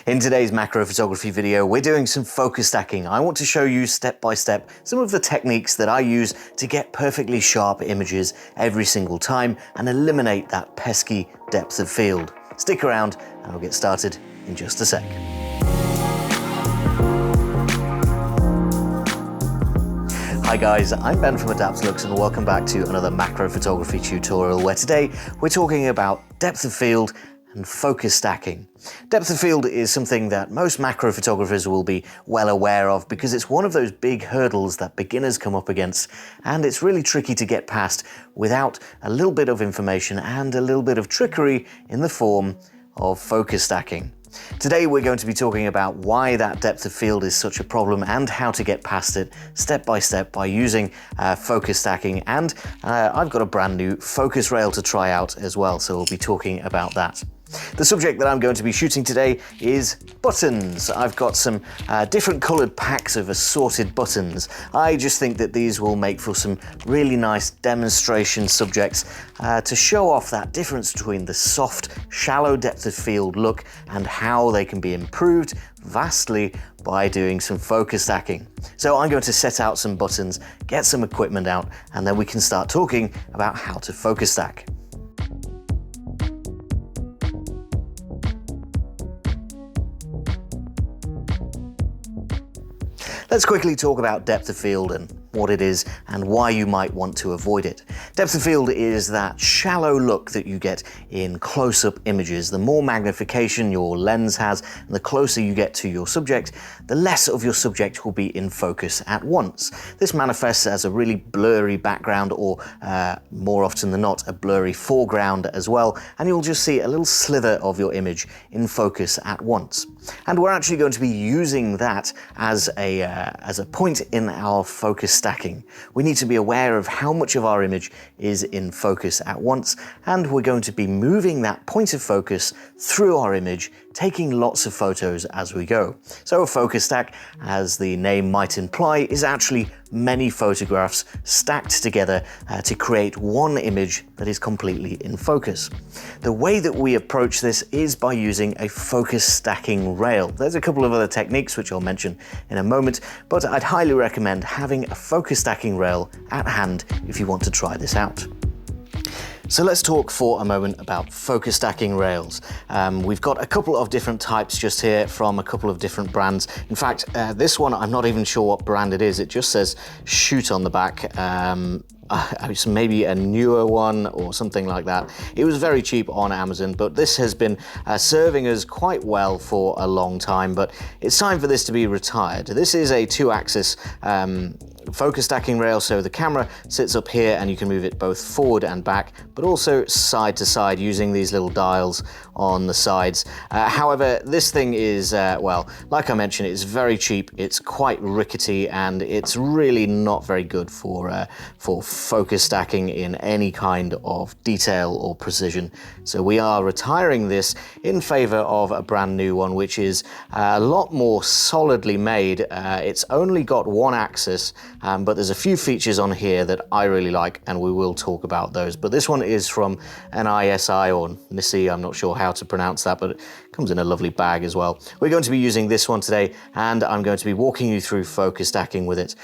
In today's macro photography video, we're doing some focus stacking. I want to show you step by step some of the techniques that I use to get perfectly sharp images every single time and eliminate that pesky depth of field. Stick around and I'll get started in just a sec. Hi guys, I'm Ben from Adaptalux and welcome back to another macro photography tutorial where today we're talking about depth of field and focus stacking. Depth of field is something that most macro photographers will be well aware of because it's one of those big hurdles that beginners come up against, and it's really tricky to get past without a little bit of information and a little bit of trickery in the form of focus stacking. Today we're going to be talking about why that depth of field is such a problem and how to get past it step by step by using focus stacking, and I've got a brand new focus rail to try out as well, so we'll be talking about that. The subject that I'm going to be shooting today is buttons. I've got some different coloured packs of assorted buttons. I just think that these will make for some really nice demonstration subjects to show off that difference between the soft, shallow depth of field look and how they can be improved vastly by doing some focus stacking. So I'm going to set out some buttons, get some equipment out, and then we can start talking about how to focus stack. Let's quickly talk about depth of field and what it is and why you might want to avoid it. Depth of field is that shallow look that you get in close-up images. The more magnification your lens has and the closer you get to your subject, the less of your subject will be in focus at once. This manifests as a really blurry background or more often than not a blurry foreground as well, and you'll just see a little slither of your image in focus at once. And we're actually going to be using that as a point in our focus stacking. We need to be aware of how much of our image is in focus at once, and we're going to be moving that point of focus through our image, taking lots of photos as we go. So a focus stack, as the name might imply, is actually many photographs stacked together to create one image that is completely in focus. The way that we approach this is by using a focus stacking rail. There's a couple of other techniques which I'll mention in a moment, but I'd highly recommend having a focus stacking rail at hand if you want to try this out. So let's talk for a moment about focus stacking rails. We've got a couple of different types just here from a couple of different brands. In fact, this one, I'm not even sure what brand it is. It just says Shoot on the back. It's maybe a newer one or something like that. It was very cheap on Amazon, but this has been serving us quite well for a long time, but it's time for this to be retired. This is a 2-axis focus stacking rail, so the camera sits up here and you can move it both forward and back, but also side to side using these little dials on the sides. However, this thing is, well, like I mentioned, it's very cheap, it's quite rickety, and it's really not very good for focus stacking in any kind of detail or precision. So we are retiring this in favor of a brand new one, which is a lot more solidly made. It's only got one axis, but there's a few features on here that I really like, and we will talk about those. But this one is from NiSi or NiSi, I'm not sure how to pronounce that, but it comes in a lovely bag as well. We're going to be using this one today, and I'm going to be walking you through focus stacking with it.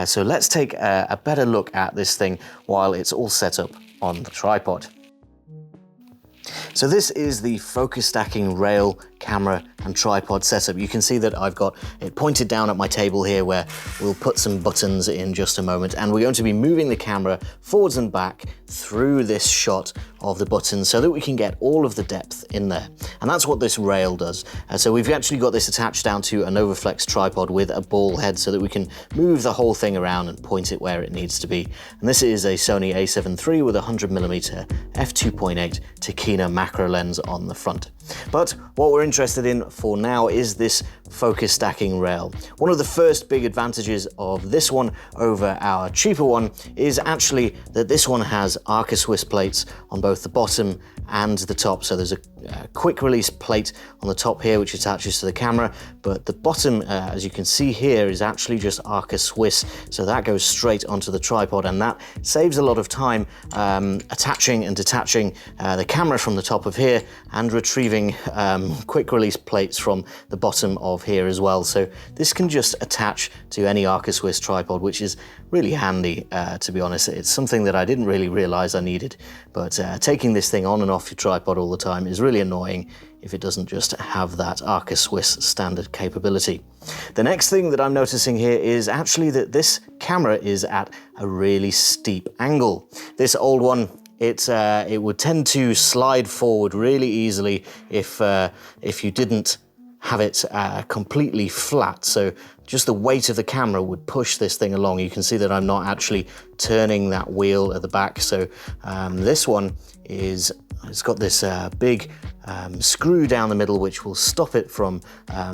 So let's take a better look at this thing while it's all set up on the tripod. So this is the focus stacking rail, camera and tripod setup. You can see that I've got it pointed down at my table here where we'll put some buttons in just a moment, and we're going to be moving the camera forwards and back through this shot of the buttons so that we can get all of the depth in there. And that's what this rail does. So we've actually got this attached down to an overflex tripod with a ball head so that we can move the whole thing around and point it where it needs to be. And this is a Sony a7 III with a 100mm f2.8 Tokina macro lens on the front. But what we're interested in for now is this focus stacking rail. One of the first big advantages of this one over our cheaper one is actually that this one has Arca Swiss plates on both the bottom and the top. So there's a quick release plate on the top here which attaches to the camera, but the bottom, as you can see here, is actually just Arca Swiss, so that goes straight onto the tripod, and that saves a lot of time attaching and detaching the camera from the top of here and retrieving quick release plates from the bottom of here as well. So this can just attach to any Arca Swiss tripod, which is really handy, to be honest. It's something that I didn't really realize I needed, but taking this thing on and off your tripod all the time is really annoying if it doesn't just have that Arca Swiss standard capability. The next thing that I'm noticing here is actually that this camera is at a really steep angle. This old one, it would tend to slide forward really easily if you didn't have it completely flat. So just the weight of the camera would push this thing along. You can see that I'm not actually turning that wheel at the back. So this one it's got this big screw down the middle, which will stop it from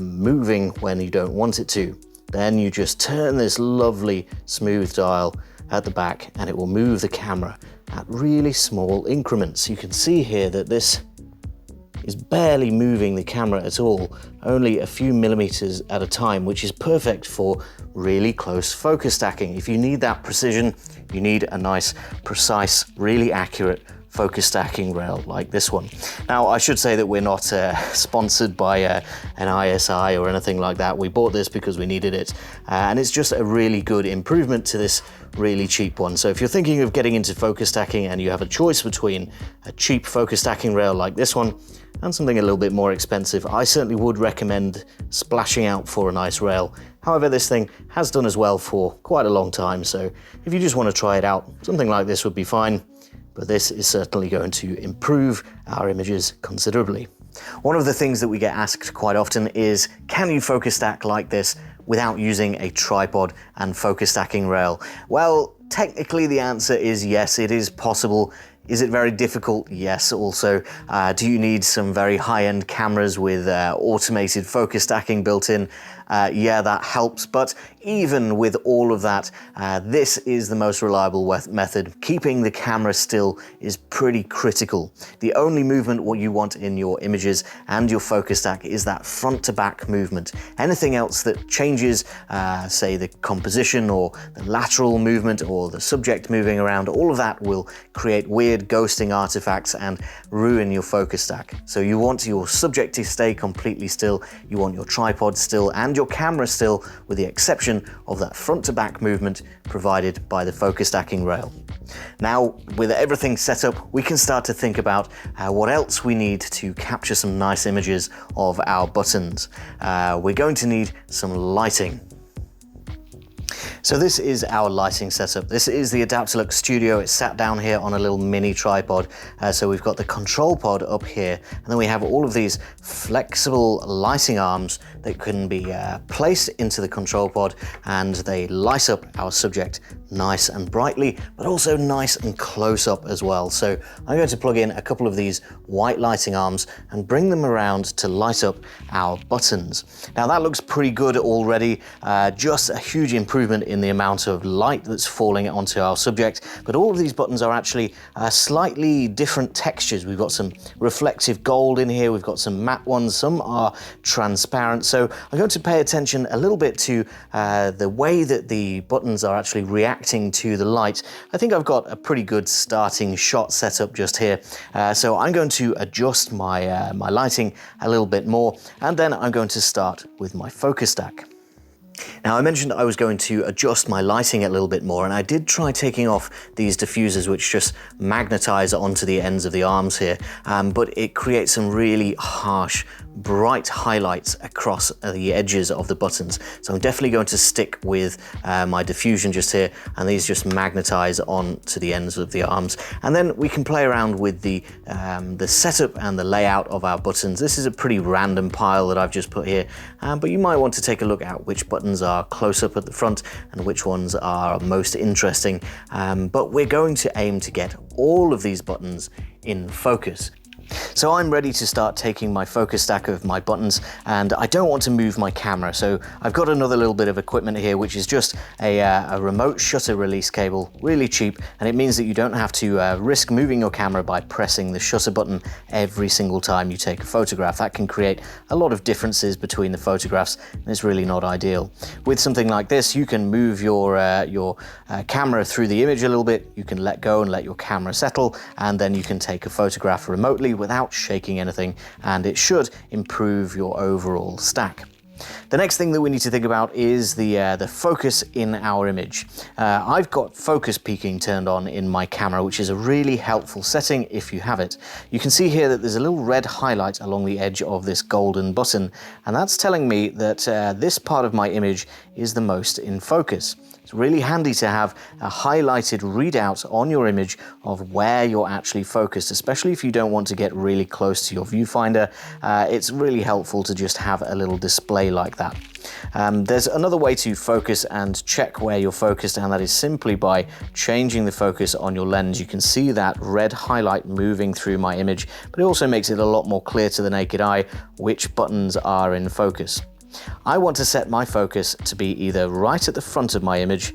moving when you don't want it to. Then you just turn this lovely smooth dial at the back and it will move the camera at really small increments. You can see here that this is barely moving the camera at all, only a few millimeters at a time, which is perfect for really close focus stacking. If you need that precision, you need a nice, precise, really accurate focus stacking rail like this one. Now, I should say that we're not sponsored by an NiSi or anything like that. We bought this because we needed it, and it's just a really good improvement to this really cheap one. So if you're thinking of getting into focus stacking and you have a choice between a cheap focus stacking rail like this one and something a little bit more expensive, I certainly would recommend splashing out for a nice rail. However, this thing has done as well for quite a long time, so if you just want to try it out, something like this would be fine. But this is certainly going to improve our images considerably. One of the things that we get asked quite often is, can you focus stack like this without using a tripod and focus stacking rail? Well, technically the answer is yes, it is possible. Is it very difficult? Yes, also. Do you need some very high-end cameras with automated focus stacking built in? Yeah, that helps, but even with all of that, this is the most reliable method. Keeping the camera still is pretty critical. The only movement what you want in your images and your focus stack is that front to back movement. Anything else that changes, say the composition or the lateral movement or the subject moving around, all of that will create weird ghosting artifacts and ruin your focus stack. So you want your subject to stay completely still, you want your tripod still, and your camera still, with the exception of that front to back movement provided by the focus stacking rail. Now, with everything set up, we can start to think about what else we need to capture some nice images of our buttons. We're going to need some lighting. So this is our lighting setup. This is the Adaptalux Studio. It's sat down here on a little mini tripod. So we've got the control pod up here, and then we have all of these flexible lighting arms that can be placed into the control pod, and they light up our subject nice and brightly, but also nice and close up as well. So I'm going to plug in a couple of these white lighting arms and bring them around to light up our buttons. Now that looks pretty good already, just a huge improvement in the amount of light that's falling onto our subject, but all of these buttons are actually slightly different textures. We've got some reflective gold in here, we've got some matte ones, some are transparent. So I'm going to pay attention a little bit to the way that the buttons are actually reacting to the light. I think I've got a pretty good starting shot set up just here. So I'm going to adjust my lighting a little bit more, and then I'm going to start with my focus stack. Now, I mentioned I was going to adjust my lighting a little bit more, and I did try taking off these diffusers which just magnetize onto the ends of the arms here, but it creates some really harsh, bright highlights across the edges of the buttons. So I'm definitely going to stick with my diffusion just here, and these just magnetize onto the ends of the arms. And then we can play around with the setup and the layout of our buttons. This is a pretty random pile that I've just put here, but you might want to take a look at which buttons are close up at the front and which ones are most interesting. But we're going to aim to get all of these buttons in focus. So I'm ready to start taking my focus stack of my buttons, and I don't want to move my camera. So I've got another little bit of equipment here, which is just a remote shutter release cable, really cheap, and it means that you don't have to risk moving your camera by pressing the shutter button every single time you take a photograph. That can create a lot of differences between the photographs, and it's really not ideal. With something like this, you can move your camera through the image a little bit, you can let go and let your camera settle, and then you can take a photograph remotely without shaking anything, and it should improve your overall stack. The next thing that we need to think about is the focus in our image. I've got focus peaking turned on in my camera, which is a really helpful setting if you have it. You can see here that there's a little red highlight along the edge of this golden button, and that's telling me that this part of my image is the most in focus. It's really handy to have a highlighted readout on your image of where you're actually focused, especially if you don't want to get really close to your viewfinder. It's really helpful to just have a little display like that. There's another way to focus and check where you're focused, and that is simply by changing the focus on your lens. You can see that red highlight moving through my image, but it also makes it a lot more clear to the naked eye which buttons are in focus. I want to set my focus to be either right at the front of my image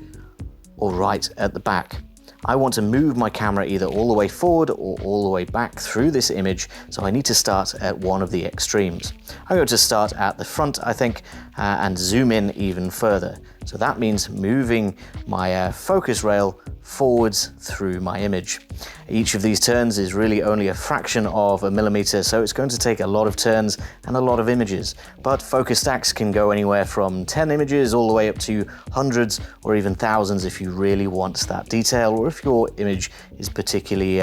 or right at the back. I want to move my camera either all the way forward or all the way back through this image, so I need to start at one of the extremes. I'm going to start at the front, I think, and zoom in even further. So that means moving my focus rail forwards through my image. Each of these turns is really only a fraction of a millimeter, so it's going to take a lot of turns and a lot of images. But focus stacks can go anywhere from 10 images all the way up to hundreds or even thousands if you really want that detail, or if your image is particularly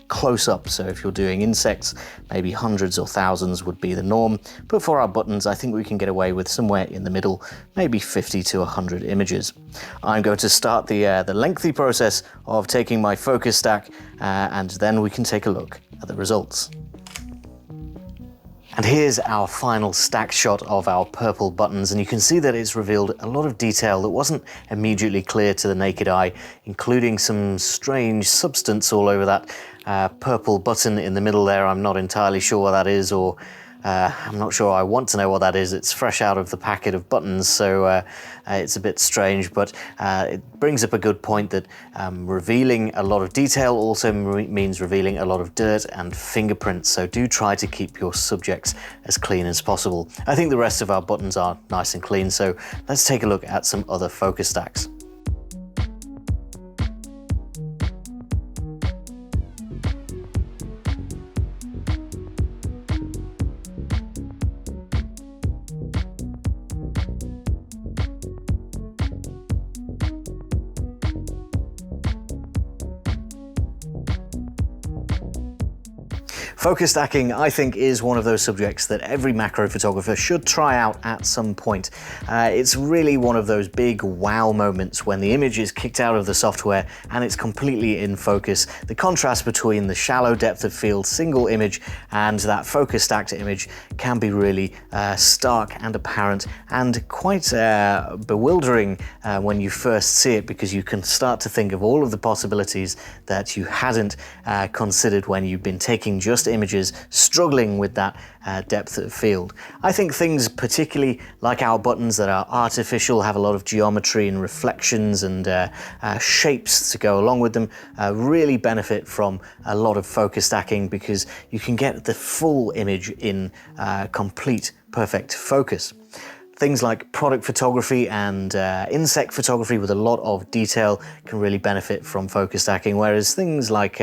close up. So if you're doing insects, maybe hundreds or thousands would be the norm. But for our buttons, I think we can get away with somewhere in the middle, maybe 50 to 100 images. I'm going to start the lengthy process of taking my focus stack, and then we can take a look at the results. And here's our final stack shot of our purple buttons, and you can see that it's revealed a lot of detail that wasn't immediately clear to the naked eye, including some strange substance all over that purple button in the middle there. I'm not entirely sure what that is, or I'm not sure I want to know what that is. It's fresh out of the packet of buttons, so it's a bit strange, but it brings up a good point that revealing a lot of detail also means revealing a lot of dirt and fingerprints, so do try to keep your subjects as clean as possible. I think the rest of our buttons are nice and clean, so let's take a look at some other focus stacks. Focus stacking, I think, is one of those subjects that every macro photographer should try out at some point. It's really one of those big wow moments when the image is kicked out of the software and it's completely in focus. The contrast between the shallow depth of field single image and that focus stacked image can be really stark and apparent, and quite bewildering when you first see it, because you can start to think of all of the possibilities that you hadn't considered when you've been taking just images, struggling with that depth of field. I think things particularly like our buttons that are artificial, have a lot of geometry and reflections and shapes to go along with them, really benefit from a lot of focus stacking, because you can get the full image in complete perfect focus. Things like product photography and insect photography with a lot of detail can really benefit from focus stacking, whereas things like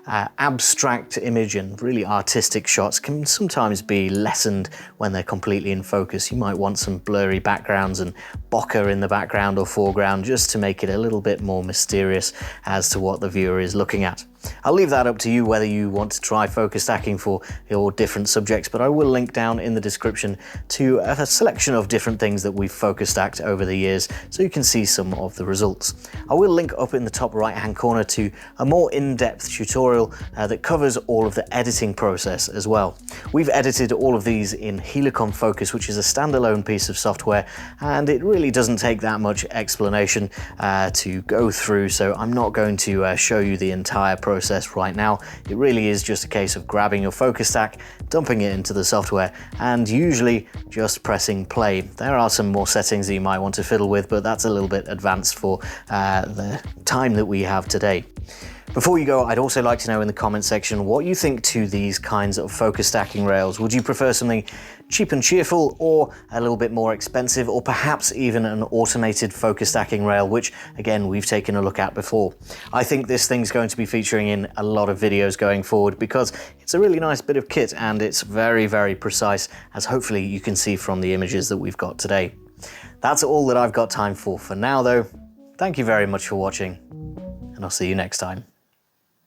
abstract image and really artistic shots can sometimes be lessened when they're completely in focus. You might want some blurry backgrounds and bokeh in the background or foreground just to make it a little bit more mysterious as to what the viewer is looking at. I'll leave that up to you whether you want to try focus stacking for your different subjects, but I will link down in the description to a selection of different things that we've focus stacked over the years, so you can see some of the results. I will link up in the top right hand corner to a more in-depth tutorial that covers all of the editing process as well. We've edited all of these in Helicon Focus, which is a standalone piece of software, and it really doesn't take that much explanation to go through, so I'm not going to show you the entire process right now. It really is just a case of grabbing your focus stack, dumping it into the software, and usually just pressing play. There are some more settings that you might want to fiddle with, but that's a little bit advanced for the time that we have today. Before you go, I'd also like to know in the comment section what you think to these kinds of focus stacking rails. Would you prefer something cheap and cheerful, or a little bit more expensive, or perhaps even an automated focus stacking rail, which again, we've taken a look at before? I think this thing's going to be featuring in a lot of videos going forward because it's a really nice bit of kit and it's very, very precise, as hopefully you can see from the images that we've got today. That's all that I've got time for now though. Thank you very much for watching, and I'll see you next time.